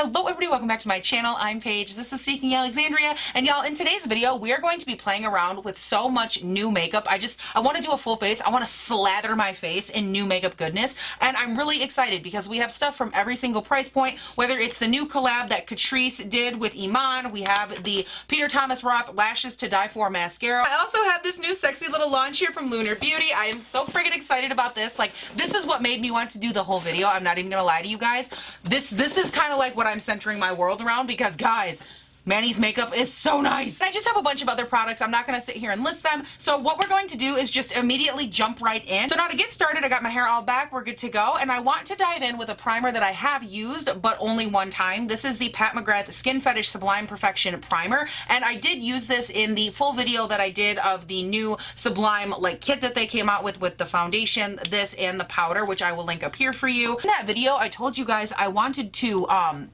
Hello everybody, welcome back to my channel. I'm Paige, this is Seeking Alexandria, and y'all, in today's video we are going to be playing around with so much new makeup. I want to do a full face. I want to slather my face in new makeup goodness, and I'm really excited because we have stuff from every single price point, whether it's the new collab that Catrice did with Iman, we have the Peter Thomas Roth Lashes to Die For mascara. I also have this new sexy little launch here from Lunar Beauty. I am so friggin' excited about this. Like, this is what made me want to do the whole video. I'm not even gonna lie to you guys. This is kind of like what I'm centering my world around because, guys, Manny's makeup is so nice. I just have a bunch of other products. I'm not going to sit here and list them. So what we're going to do is just immediately jump right in. So now to get started, I got my hair all back. We're good to go. And I want to dive in with a primer that I have used, but only one time. This is the Pat McGrath Skin Fetish Sublime Perfection Primer. And I did use this in the full video that I did of the new Sublime kit that they came out with the foundation, this, and the powder, which I will link up here for you. In that video, I told you guys I wanted to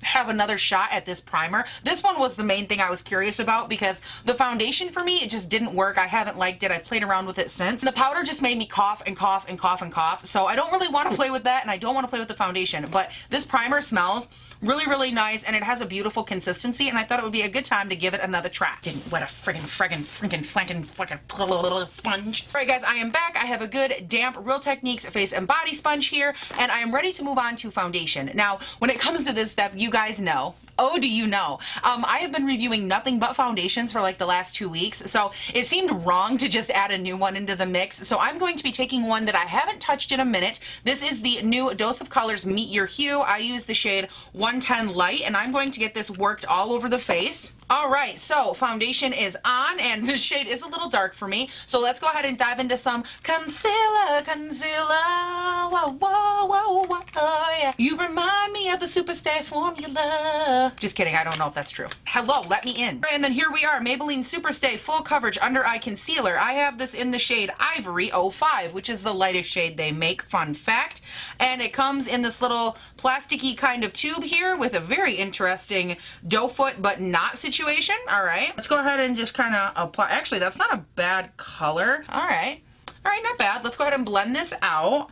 have another shot at this primer. This one was the main thing I was curious about because the foundation for me, it just didn't work. I haven't liked it. I've played around with it since. The powder just made me cough and cough and cough and cough. So I don't really want to play with that, and I don't want to play with the foundation. But this primer smells really, really nice, and it has a beautiful consistency, and I thought it would be a good time to give it another try. Didn't wet a friggin' sponge. Alright guys, I am back. I have a good damp Real Techniques face and body sponge here, and I am ready to move on to foundation. Now, when it comes to this step, you guys know, oh, do you know? I have been reviewing nothing but foundations for like the last 2 weeks, so it seemed wrong to just add a new one into the mix. So I'm going to be taking one that I haven't touched in a minute. This is the new Dose of Colors Meet Your Hue. I use the shade 110 Light, and I'm going to get this worked all over the face. Alright, so foundation is on, and this shade is a little dark for me, so let's go ahead and dive into some concealer, whoa, whoa, whoa, whoa, yeah. You remind me of the Superstay formula. Just kidding, I don't know if that's true. Hello, let me in. And then here we are, Maybelline Superstay Full Coverage Under Eye Concealer. I have this in the shade Ivory 05, which is the lightest shade they make, fun fact. And it comes in this little plasticky kind of tube here with a very interesting doe foot, but not situation. All right, let's go ahead and just kind of apply. Actually, that's not a bad color. All right, not bad. Let's go ahead and blend this out.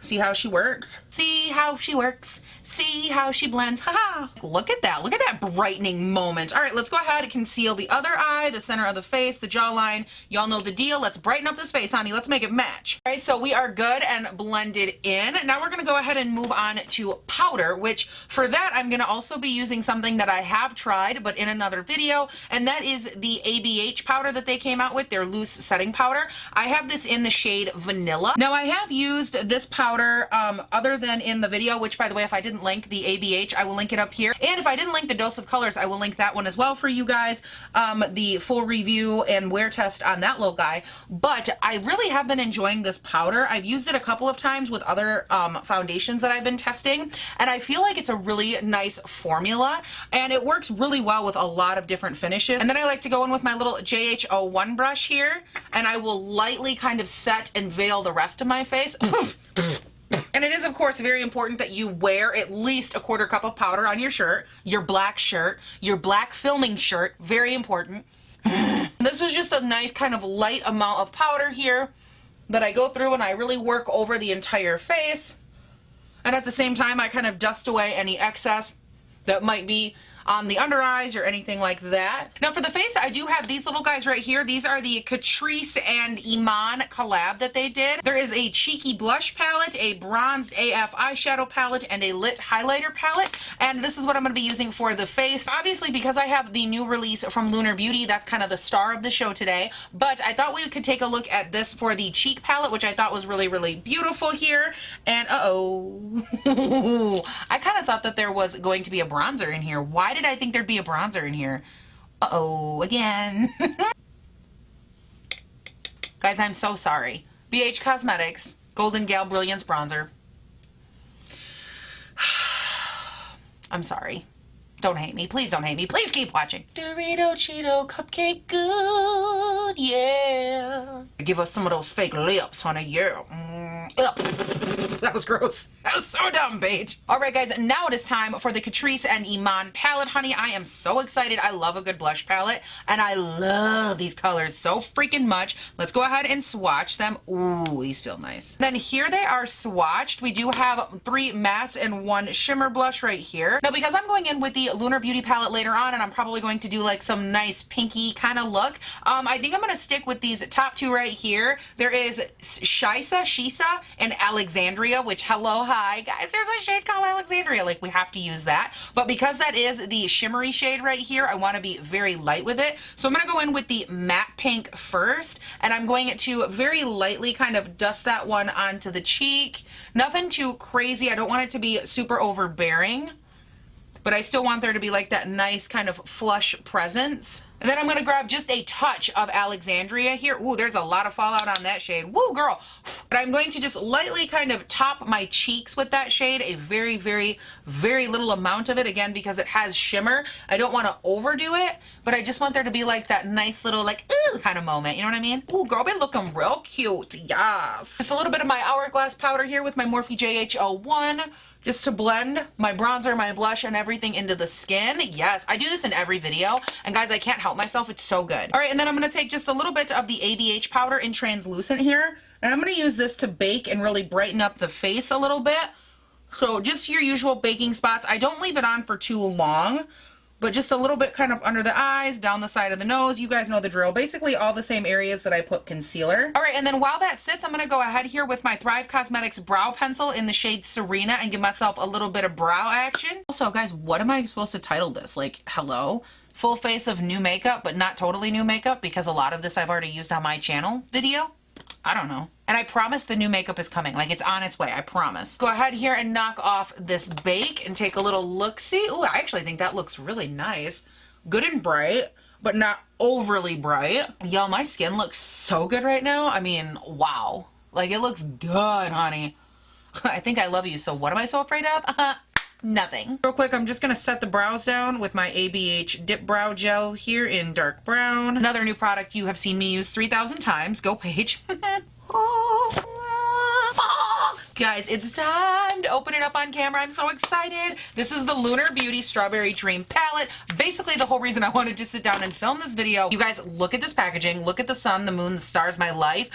See how she works. See how she works. See how she blends. Haha. Look at that. Look at that brightening moment. All right, let's go ahead and conceal the other eye, the center of the face, the jawline. Y'all know the deal. Let's brighten up this face, honey. Let's make it match. All right, so we are good and blended in. Now we're going to go ahead and move on to powder, which for that, I'm going to also be using something that I have tried, but in another video, and that is the ABH powder that they came out with, their loose setting powder. I have this in the shade Vanilla. Now I have used this powder other than in the video, which by the way, if I didn't link the ABH, I will link it up here. And if I didn't link the Dose of Colors, I will link that one as well for you guys. The full review and wear test on that little guy. But I really have been enjoying this powder. I've used it a couple of times with other foundations that I've been testing, and I feel like it's a really nice formula, and it works really well with a lot of different finishes. And then I like to go in with my little JH01 brush here, and I will lightly kind of set and veil the rest of my face. And it is, of course, very important that you wear at least a 1/4 cup of powder on your shirt, your black filming shirt, very important. This is just a nice kind of light amount of powder here that I go through, and I really work over the entire face. And at the same time, I kind of dust away any excess that might be on the under eyes or anything like that. Now for the face, I do have these little guys right here. These are the Catrice and Iman collab that they did. There is a cheeky blush palette, a bronzed AF eyeshadow palette, and a lit highlighter palette. And this is what I'm going to be using for the face. Obviously, because I have the new release from Lunar Beauty, that's kind of the star of the show today. But I thought we could take a look at this for the cheek palette, which I thought was really, really beautiful here. And uh-oh. I kind of thought that there was going to be a bronzer in here. Why did I think there'd be a bronzer in here? Uh-oh, again. Guys, I'm so sorry. BH Causemetics, Golden Gal Brilliance Bronzer. I'm sorry. Don't hate me. Please don't hate me. Please keep watching. Dorito Cheeto cupcake good, yeah. Give us some of those fake lips, honey, yeah. That was gross. That was so dumb, Paige. All right, guys, now it is time for the Catrice and Iman palette, honey. I am so excited. I love a good blush palette, and I love these colors so freaking much. Let's go ahead and swatch them. Ooh, these feel nice. Then here they are swatched. We do have 3 mattes and 1 shimmer blush right here. Now, because I'm going in with the Lunar Beauty palette later on, and I'm probably going to do like some nice pinky kind of look, I think I'm going to stick with these top 2 right here. There is Shisa, and Alexandria, which, hello, hi, guys, there's a shade called Alexandria. Like, we have to use that. But because that is the shimmery shade right here, I want to be very light with it. So I'm going to go in with the matte pink first, and I'm going to very lightly kind of dust that one onto the cheek. Nothing too crazy. I don't want it to be super overbearing, but I still want there to be like that nice kind of flush presence. And then I'm going to grab just a touch of Alexandria here. Ooh, there's a lot of fallout on that shade. Woo, girl. But I'm going to just lightly kind of top my cheeks with that shade. A very, very, very little amount of it. Again, because it has shimmer. I don't want to overdo it, but I just want there to be like that nice little like, ooh, kind of moment. You know what I mean? Ooh, girl, be looking real cute. Yeah. Just a little bit of my Hourglass powder here with my Morphe JH01. Just to blend my bronzer, my blush, and everything into the skin. Yes, I do this in every video. And guys, I can't help myself. It's so good. All right, and then I'm going to take just a little bit of the ABH powder in translucent here. And I'm going to use this to bake and really brighten up the face a little bit. So just your usual baking spots. I don't leave it on for too long, but just a little bit kind of under the eyes, down the side of the nose. You guys know the drill. Basically all the same areas that I put concealer. All right, and then while that sits, I'm gonna go ahead here with my Thrive Causemetics brow pencil in the shade Serena and give myself a little bit of brow action. Also, guys, what am I supposed to title this? Like, hello? Full face of new makeup, but not totally new makeup, because a lot of this I've already used on my channel video. I don't know. And I promise the new makeup is coming. Like, it's on its way, I promise. Go ahead here and knock off this bake and take a little look-see. Ooh, I actually think that looks really nice. Good and bright, but not overly bright. Yo, my skin looks so good right now. I mean, wow. Like, it looks good, honey. I think I love you, so what am I so afraid of? Nothing. Real quick, I'm just gonna set the brows down with my ABH Dip Brow Gel here in dark brown. Another new product you have seen me use 3,000 times. Go, Paige. Guys, it's time to open it up on camera. I'm so excited. This is the Lunar Beauty Strawberry Dream Palette. Basically, the whole reason I wanted to sit down and film this video. You guys, look at this packaging. Look at the sun, the moon, the stars, my life.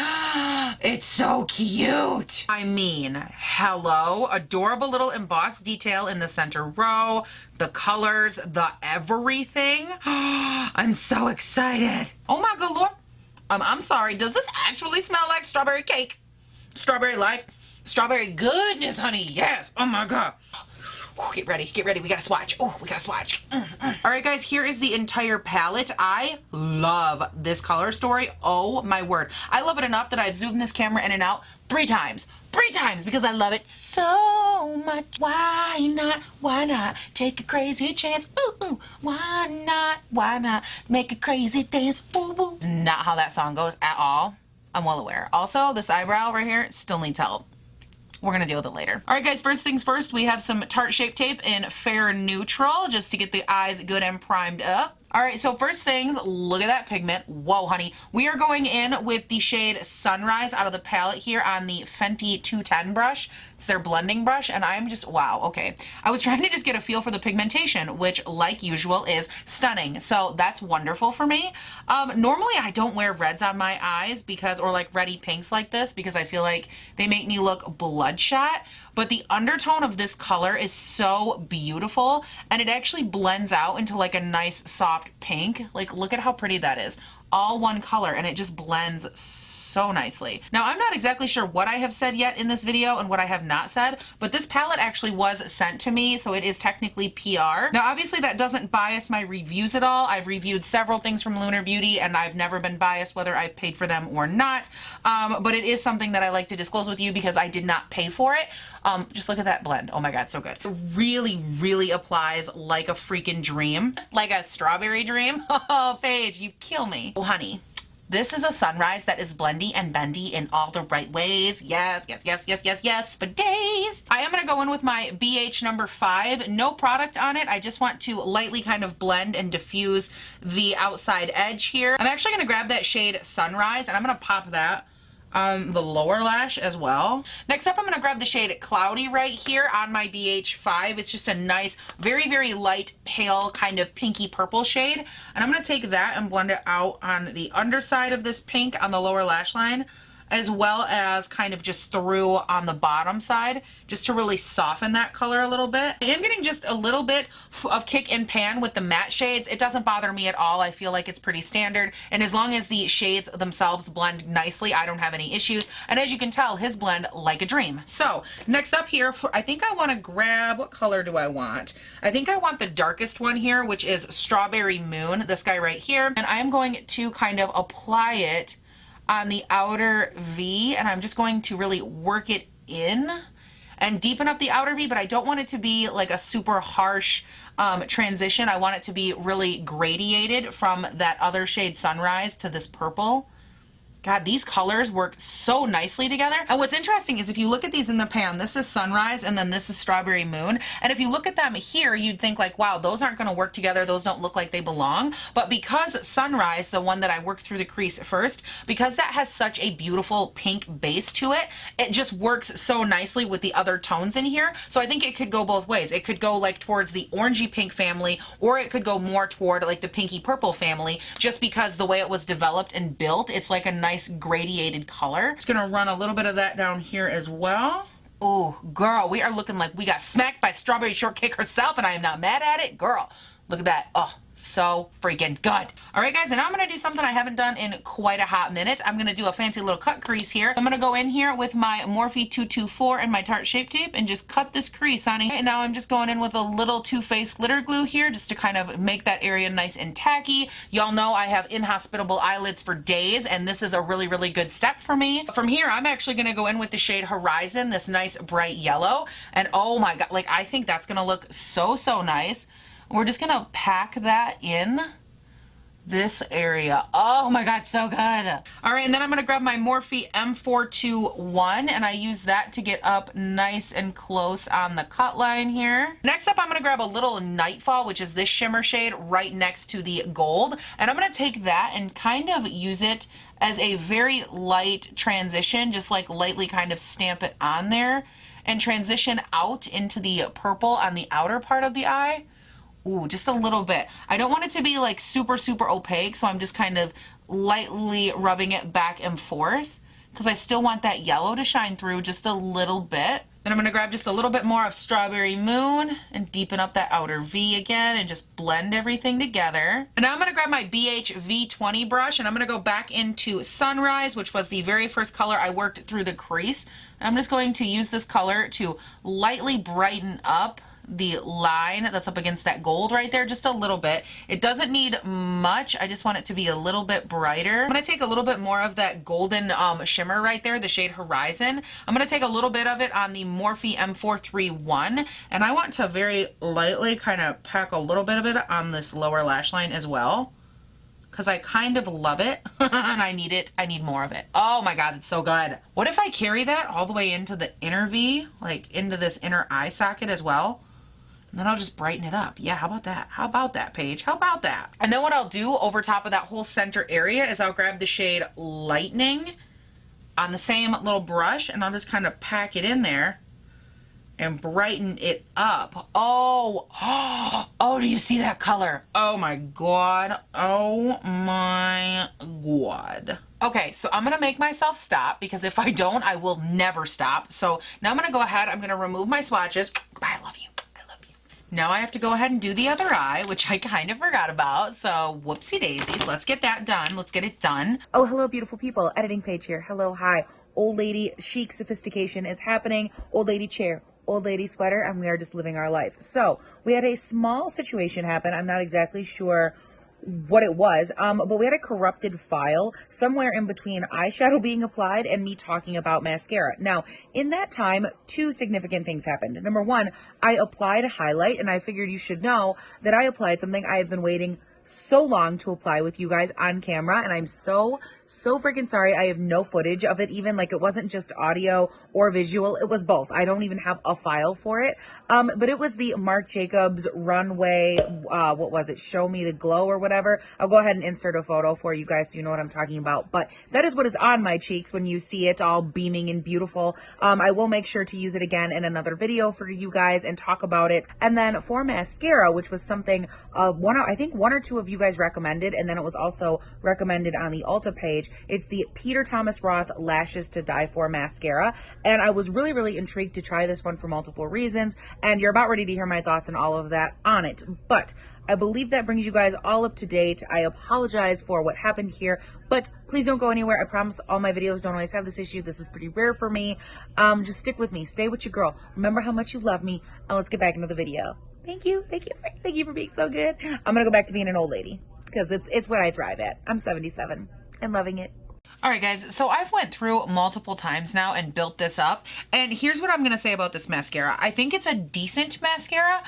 It's so cute. I mean, hello. Adorable little embossed detail in the center row. The colors, the everything. I'm so excited. Oh my good Lord. I'm sorry. Does this actually smell like strawberry cake? Strawberry life? Strawberry goodness, honey. Yes. Oh my God. Ooh, get ready. Get ready. We gotta swatch. Oh, we gotta swatch. All right, guys. Here is the entire palette. I love this color story. Oh my word. I love it enough that I've zoomed this camera in and out 3 times. 3 times because I love it so much. Why not? Why not take a crazy chance? Ooh, ooh. Why not? Why not make a crazy dance? Ooh, ooh. Not how that song goes at all. I'm well aware. Also, this eyebrow right here still needs help. We're gonna deal with it later. All right, guys, first things first, we have some Tarte Shape Tape in Fair Neutral just to get the eyes good and primed up. All right, so first things, look at that pigment. Whoa, honey. We are going in with the shade Sunrise out of the palette here on the Fenty 210 brush. It's their blending brush, and I'm just, wow, okay. I was trying to just get a feel for the pigmentation, which, like usual, is stunning. So that's wonderful for me. Normally, I don't wear reds on my eyes because, or like reddy pinks like this, because I feel like they make me look bloodshot. But the undertone of this color is so beautiful, and it actually blends out into like a nice soft pink. Like, look at how pretty that is. All one color, and it just blends so nicely. Now, I'm not exactly sure what I have said yet in this video and what I have not said, but this palette actually was sent to me, so it is technically PR. Now, obviously, that doesn't bias my reviews at all. I've reviewed several things from Lunar Beauty, and I've never been biased whether I've paid for them or not, but it is something that I like to disclose with you because I did not pay for it. Just look at that blend. Oh my God, so good. It really, really applies like a freaking dream. Like a strawberry dream. Oh, Paige, you kill me. Oh, honey. This is a sunrise that is blendy and bendy in all the right ways. Yes, yes, yes, yes, yes, yes, for days. I am going to go in with my BH number 5. No product on it. I just want to lightly kind of blend and diffuse the outside edge here. I'm actually going to grab that shade Sunrise, and I'm going to pop that on the lower lash as well. Next up, I'm gonna grab the shade Cloudy right here on my BH5. It's just a nice, very, very light, pale, kind of pinky purple shade. And I'm gonna take that and blend it out on the underside of this pink on the lower lash line, as well as kind of just through on the bottom side, just to really soften that color a little bit. I am getting just a little bit of kick and pan with the matte shades. It doesn't bother me at all. I feel like it's pretty standard, and as long as the shades themselves blend nicely, I don't have any issues. And as you can tell, his blend like a dream. So next up here, I think I want to grab, what color do I want? I think I want the darkest one here, which is Strawberry Moon, this guy right here. And I am going to kind of apply it on the outer V, and I'm just going to really work it in and deepen up the outer V, but I don't want it to be like a super harsh transition. I want it to be really gradiated from that other shade Sunrise to this purple. God, these colors work so nicely together. And what's interesting is if you look at these in the pan, this is Sunrise and then this is Strawberry Moon. And if you look at them here, you'd think like, wow, those aren't gonna work together. Those don't look like they belong. But because Sunrise, the one that I worked through the crease first, because that has such a beautiful pink base to it, it just works so nicely with the other tones in here. So I think it could go both ways. It could go like towards the orangey pink family, or it could go more toward like the pinky purple family, just because the way it was developed and built, it's like a nice gradiated color. Just gonna run a little bit of that down here as well. Oh, girl, we are looking like we got smacked by Strawberry Shortcake herself, and I am not mad at it. Girl, look at that. Oh, so freaking good. All right, guys, and now I'm gonna do something I haven't done in quite a hot minute. I'm gonna do a fancy little cut crease here. I'm gonna go in here with my Morphe 224 and my Tarte Shape Tape and just cut this crease on it. And now I'm just going in with a little Too Faced glitter glue here just to kind of make that area nice and tacky. Y'all know I have inhospitable eyelids for days, and this is a really, really good step for me. From here, I'm actually gonna go in with the shade Horizon, this nice bright yellow. And oh my God, like I think that's gonna look so, so nice. We're just gonna pack that in this area. Oh my God, so good. All right, and then I'm gonna grab my Morphe M421 and I use that to get up nice and close on the cut line here. Next up, I'm gonna grab a little Nightfall, which is this shimmer shade right next to the gold. And I'm gonna take that and kind of use it as a very light transition, just like lightly kind of stamp it on there and transition out into the purple on the outer part of the eye. Ooh, just a little bit. I don't want it to be like super, super opaque, so I'm just kind of lightly rubbing it back and forth because I still want that yellow to shine through just a little bit. Then I'm gonna grab just a little bit more of Strawberry Moon and deepen up that outer V again and just blend everything together. And now I'm gonna grab my BH V20 brush and I'm gonna go back into Sunrise, which was the very first color I worked through the crease. And I'm just going to use this color to lightly brighten up the line that's up against that gold right there just a little bit. It doesn't need much. I just want it to be a little bit brighter. I'm going to take a little bit more of that golden shimmer right there, the shade Horizon. I'm going to take a little bit of it on the Morphe M431 and I want to very lightly kind of pack a little bit of it on this lower lash line as well because I kind of love it and I need it. I need more of it. Oh my God, it's so good. What if I carry that all the way into the inner V, like into this inner eye socket as well? And then I'll just brighten it up. Yeah, how about that? How about that, Paige? How about that? And then what I'll do over top of that whole center area is I'll grab the shade Lightning on the same little brush and I'll just kind of pack it in there and brighten it up. Oh, oh, do you see that color? Oh my God. Oh my God. Okay, so I'm gonna make myself stop because if I don't, I will never stop. So now I'm gonna go ahead, I'm gonna remove my swatches. Bye, I love you. Now I have to go ahead and do the other eye, which I kind of forgot about. So whoopsie daisies. Let's get that done. Let's get it done. Oh, hello, beautiful people. Editing page here. Hello, hi. Old lady chic sophistication is happening. Old lady chair, old lady sweater, and we are just living our life. So we had a small situation happen. I'm not exactly sure what it was, but we had a corrupted file somewhere in between eyeshadow being applied and me talking about mascara. Now, in that time, two significant things happened. Number one, I applied a highlight, and I figured you should know that I applied something I have been waiting so long to apply with you guys on camera, and I'm so freaking sorry. I have no footage of it even. Like, it wasn't just audio or visual, it was both. I don't even have a file for it. But it was the Marc Jacobs Runway, what was it? Show Me the Glow or whatever. I'll go ahead and insert a photo for you guys so you know what I'm talking about. But that is what is on my cheeks when you see it all beaming and beautiful. I will make sure to use it again in another video for you guys and talk about it. And then for mascara, which was something I think one or two of you guys recommended, and then it was also recommended on the Ulta page. It's the Peter Thomas Roth Lashes to Die For mascara, and I was really intrigued to try this one for multiple reasons, and you're about ready to hear my thoughts and all of that on it. But I believe that brings you guys all up to date. I apologize for what happened here, but please don't go anywhere. I promise all my videos don't always have this issue. This is pretty rare for me. Just stick with me. Stay with your girl. Remember how much you love me, and let's get back into the video. Thank you for being so good. I'm gonna go back to being an old lady because it's what I thrive at. I'm 77 and loving it. All right, guys, so I've went through multiple times now and built this up, and here's what I'm gonna say about this mascara. I think it's a decent mascara.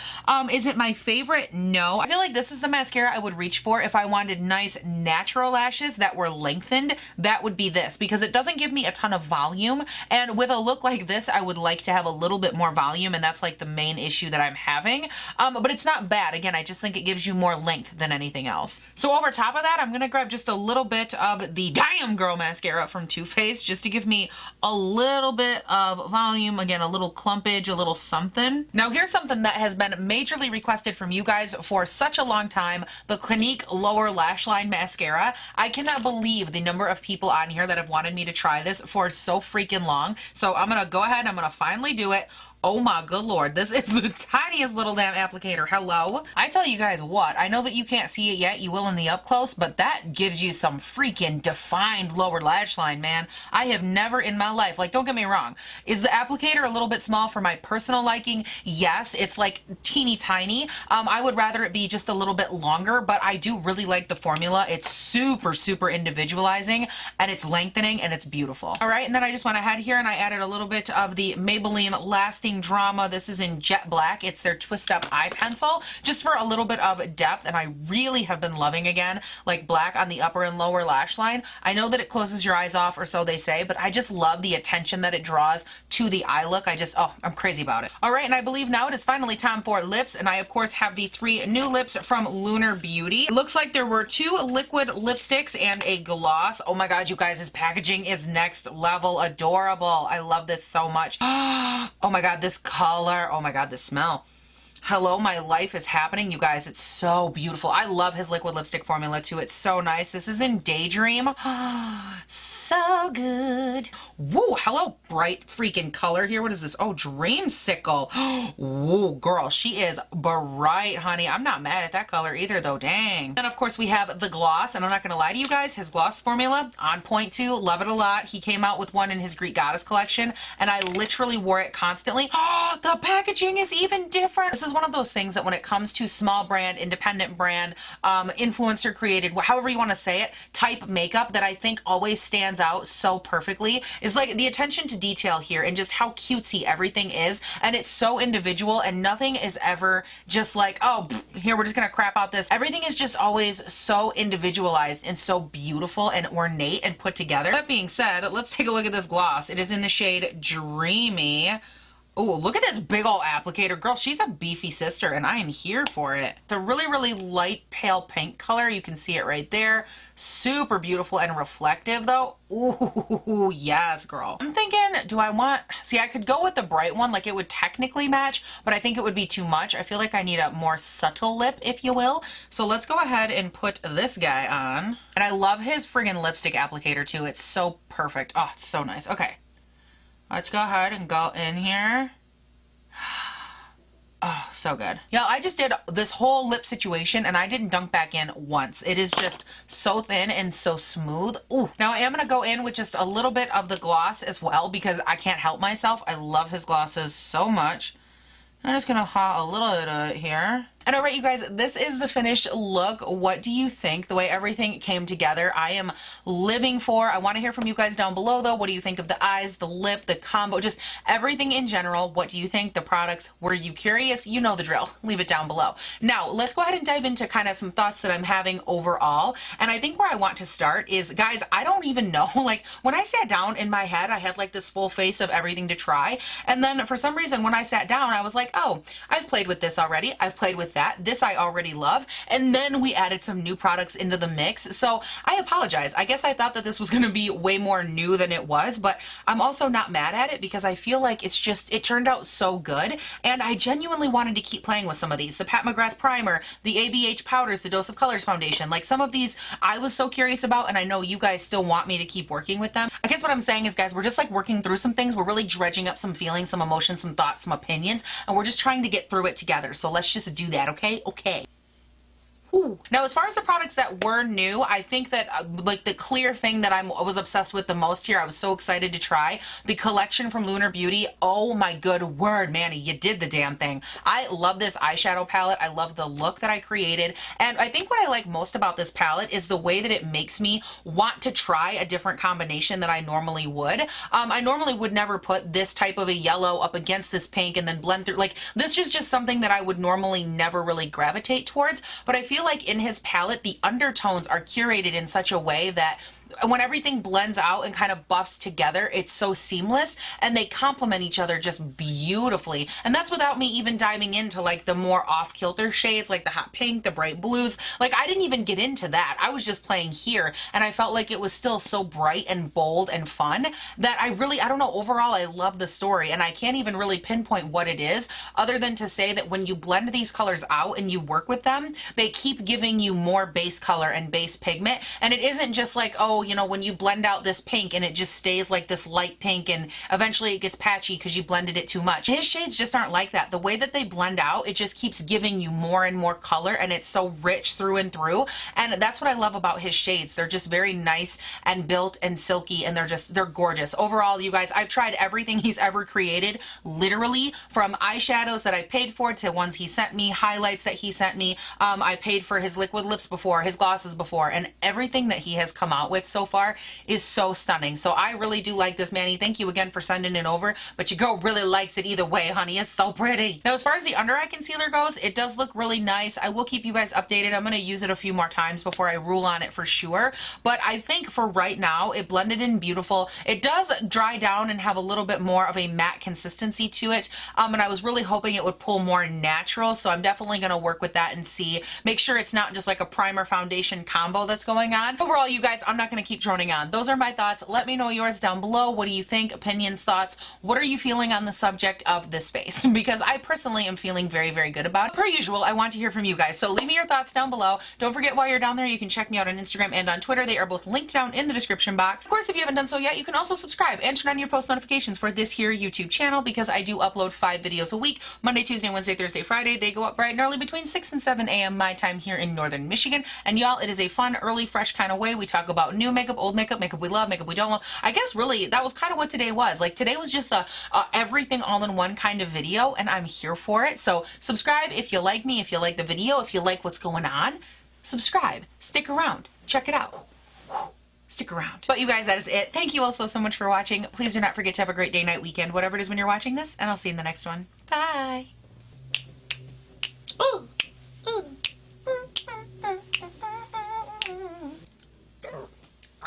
Is it my favorite? No. I feel like this is the mascara I would reach for if I wanted nice natural lashes that were lengthened. That would be this, because it doesn't give me a ton of volume, and with a look like this, I would like to have a little bit more volume, and that's like the main issue that I'm having. But it's not bad. Again, I just think it gives you more length than anything else. So over top of that, I'm gonna grab just a little bit of the Damn Girl mascara from Too Faced just to give me a little bit of volume, again, a little clumpage, a little something. Now here's something that has been majorly requested from you guys for such a long time, the Clinique Lower Lash Line Mascara. I cannot believe the number of people on here that have wanted me to try this for so freaking long. So I'm gonna go ahead and I'm gonna finally do it. Oh my good lord, this is the tiniest little damn applicator. Hello? I tell you guys what, I know that you can't see it yet, you will in the up close, but that gives you some freaking defined lower lash line, man. I have never in my life, like, don't get me wrong, is the applicator a little bit small for my personal liking? Yes, it's like teeny tiny. I would rather it be just a little bit longer, but I do really like the formula. It's super individualizing, and it's lengthening, and it's beautiful. All right, and then I just went ahead here and I added a little bit of the Maybelline Lasting Drama. This is in Jet Black. It's their Twist Up Eye Pencil, just for a little bit of depth, and I really have been loving, again, like black on the upper and lower lash line. I know that it closes your eyes off, or so they say, but I just love the attention that it draws to the eye look. I'm crazy about it. All right, and I believe now it is finally time for lips, and I, of course, have the 3 new lips from Lunar Beauty. It looks like there were 2 liquid lipsticks and a gloss. Oh my god, you guys, this packaging is next level adorable. I love this so much. Oh my god, this color. Oh my god, the smell. Hello, my life is happening, you guys. It's so beautiful. I love his liquid lipstick formula too. It's so nice. This is in Daydream. So good. Woo, hello, bright freaking color here. What is this? Oh, Dreamsicle. Woo, girl, she is bright, honey. I'm not mad at that color either, though. Dang. And of course, we have the gloss, and I'm not gonna lie to you guys, his gloss formula, on point too. Love it a lot. He came out with one in his Greek Goddess collection, and I literally wore it constantly. Oh, the packaging is even different. This is one of those things that when it comes to small brand, independent brand, influencer created, however you want to say it, type makeup, that I think always stands out so perfectly is like the attention to detail here and just how cutesy everything is, and it's so individual, and nothing is ever just like, oh, here, we're just gonna crap out this. Everything is just always so individualized and so beautiful and ornate and put together. That being said, let's take a look at this gloss. It is in the shade Dreamy. Oh, look at this big ol' applicator. Girl, she's a beefy sister, and I am here for it. It's a really light pale pink color. You can see it right there. Super beautiful and reflective, though. Ooh, yes, girl. I'm thinking, see, I could go with the bright one, like it would technically match, but I think it would be too much. I feel like I need a more subtle lip, if you will. So let's go ahead and put this guy on. And I love his friggin' lipstick applicator, too. It's so perfect. Oh, it's so nice. Okay. Let's go ahead and go in here. Oh, so good. Yeah, I just did this whole lip situation and I didn't dunk back in once. It is just so thin and so smooth. Ooh. Now I am going to go in with just a little bit of the gloss as well because I can't help myself. I love his glosses so much. I'm just going to hot a little bit of it here. And all right, you guys, this is the finished look. What do you think? The way everything came together, I am living for. I want to hear from you guys down below, though. What do you think of the eyes, the lip, the combo, just everything in general? What do you think? The products, were you curious? You know the drill. Leave it down below. Now, let's go ahead and dive into kind of some thoughts that I'm having overall. And I think where I want to start is, guys, I don't even know. Like, when I sat down in my head, I had like this full face of everything to try. And then for some reason, when I sat down, I was like, oh, I've played with this already. I've played with that. This I already love. And then we added some new products into the mix. So I apologize. I guess I thought that this was going to be way more new than it was, but I'm also not mad at it because I feel like it's just, it turned out so good. And I genuinely wanted to keep playing with some of these. The Pat McGrath primer, the ABH powders, the Dose of Colors foundation, like some of these I was so curious about, and I know you guys still want me to keep working with them. I guess what I'm saying is, guys, we're just like working through some things. We're really dredging up some feelings, some emotions, some thoughts, some opinions, and we're just trying to get through it together. So let's just do that, okay? Okay. Ooh. Now, as far as the products that were new, I think that like the clear thing that I was obsessed with the most here, I was so excited to try, the collection from Lunar Beauty. Oh my good word, Manny, you did the damn thing. I love this eyeshadow palette. I love the look that I created. And I think what I like most about this palette is the way that it makes me want to try a different combination that I normally would. I normally would never put this type of a yellow up against this pink and then blend through. Like, this is just something that I would normally never really gravitate towards. But I feel like in his palette, the undertones are curated in such a way that when everything blends out and kind of buffs together, it's so seamless and they complement each other just beautifully. And that's without me even diving into like the more off-kilter shades, like the hot pink, the bright blues. Like, I didn't even get into that. I was just playing here and I felt like it was still so bright and bold and fun that I don't know, overall I love the story, and I can't even really pinpoint what it is other than to say that when you blend these colors out and you work with them, they keep giving you more base color and base pigment. And it isn't just like, oh, you know, when you blend out this pink and it just stays like this light pink and eventually it gets patchy because you blended it too much. His shades just aren't like that. The way that they blend out, it just keeps giving you more and more color, and it's so rich through and through. And that's what I love about his shades. They're just very nice and built and silky, and they're gorgeous. Overall, you guys, I've tried everything he's ever created, literally, from eyeshadows that I paid for to ones he sent me, highlights that he sent me. I paid for his liquid lips before, his glosses before, and everything that he has come out with so far is so stunning. So I really do like this, Manny. Thank you again for sending it over, but your girl really likes it either way, honey. It's so pretty. Now, as far as the under eye concealer goes, it does look really nice. I will keep you guys updated. I'm going to use it a few more times before I rule on it for sure, but I think for right now, it blended in beautiful. It does dry down and have a little bit more of a matte consistency to it, and I was really hoping it would pull more natural, so I'm definitely going to work with that and see, make sure it's not just like a primer foundation combo that's going on. Overall, you guys, I'm not going to keep droning on. Those are my thoughts. Let me know yours down below. What do you think? Opinions, thoughts? What are you feeling on the subject of this face? Because I personally am feeling very, very good about it. Per usual, I want to hear from you guys, so leave me your thoughts down below. Don't forget, while you're down there, you can check me out on Instagram and on Twitter. They are both linked down in the description box. Of course, if you haven't done so yet, you can also subscribe and turn on your post notifications for this here YouTube channel, because I do upload 5 videos a week, Monday, Tuesday, Wednesday, Thursday, Friday. They go up bright and early between 6 and 7 a.m. my time here in Northern Michigan. And y'all, it is a fun, early, fresh kind of way. We talk about new makeup, old makeup, makeup we love, makeup we don't love. I guess really that was kind of what today was. Like, today was just a everything all in one kind of video, and I'm here for it. So subscribe if you like me, if you like the video, if you like what's going on. Subscribe. Stick around. Check it out. Stick around. But you guys, that is it. Thank you all so much for watching. Please do not forget to have a great day, night, weekend, whatever it is when you're watching this, and I'll see you in the next one. Bye. Ooh. Ooh.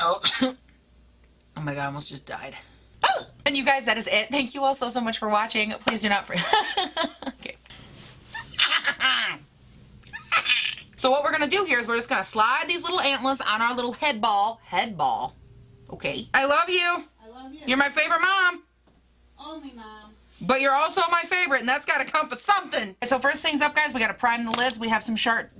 Oh. Oh my god, I almost just died. Oh! And you guys, that is it. Thank you all so much for watching. Please do not forget. Okay. So what we're gonna do here is we're just gonna slide these little antlers on our little head ball. Head ball. Okay. I love you. I love you. You're my favorite mom. Only mom. But you're also my favorite, and that's gotta come with something. So first things up, guys, we gotta prime the lids. We have some shart.